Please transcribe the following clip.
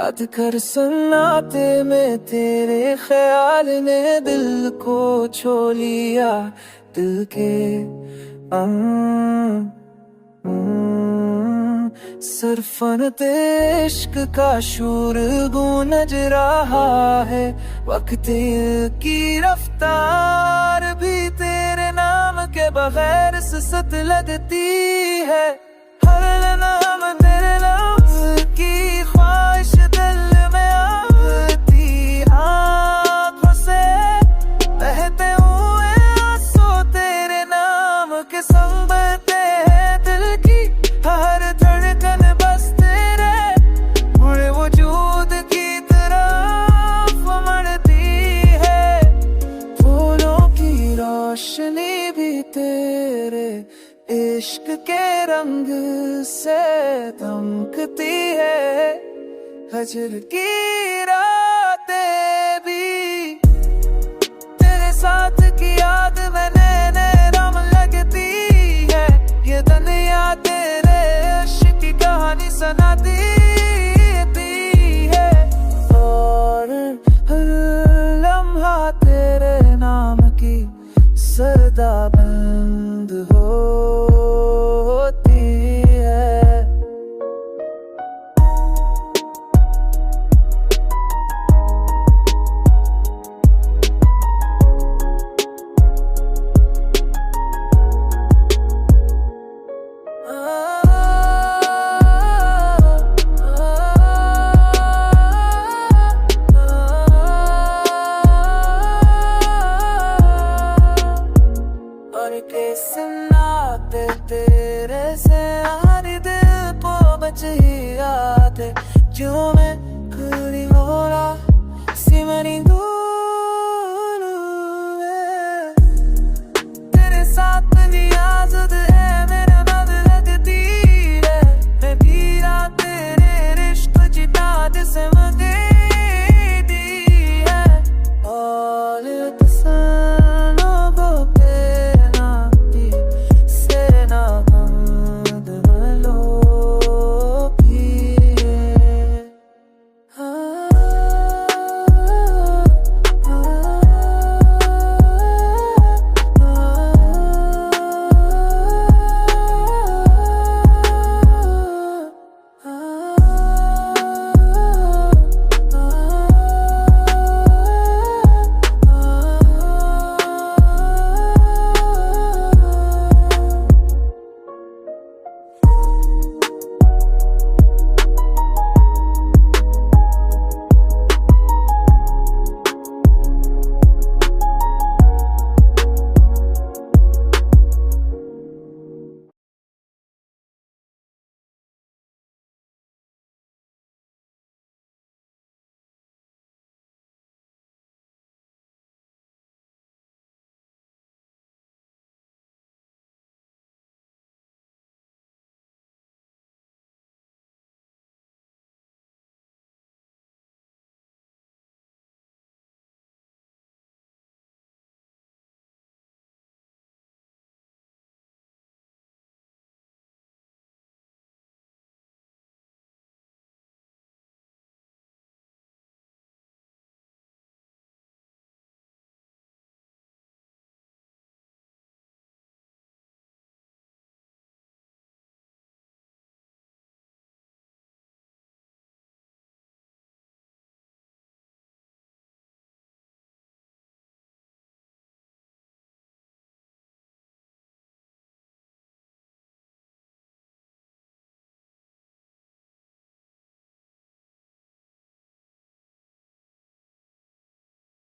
याद कर सन्नाटे में तेरे ख्याल ने दिल को छू लिया, दिल के सरफन इश्क का शूर गूंज रहा है। वक्त की रफ्तार भी तेरे नाम के बगैर सुस्त लगती है। हर नाम तेरे लफ्ज़ की ख्वाहिश दिल में आती, आँखों से बहते हुए आंसू तेरे नाम के संभलते हैं। दिल की हर धड़कन बस तेरे पूरे वजूद की तरफ मरती है। फूलों की रोशनी भी तेरे इश्क के रंग से दमकती है। हजर की रातें भी तेरे साथ की याद में नैन लगती है। ये दुनिया तेरे इश्क की कहानी सुनाती है, और हर लम्हा तेरे नाम की सदा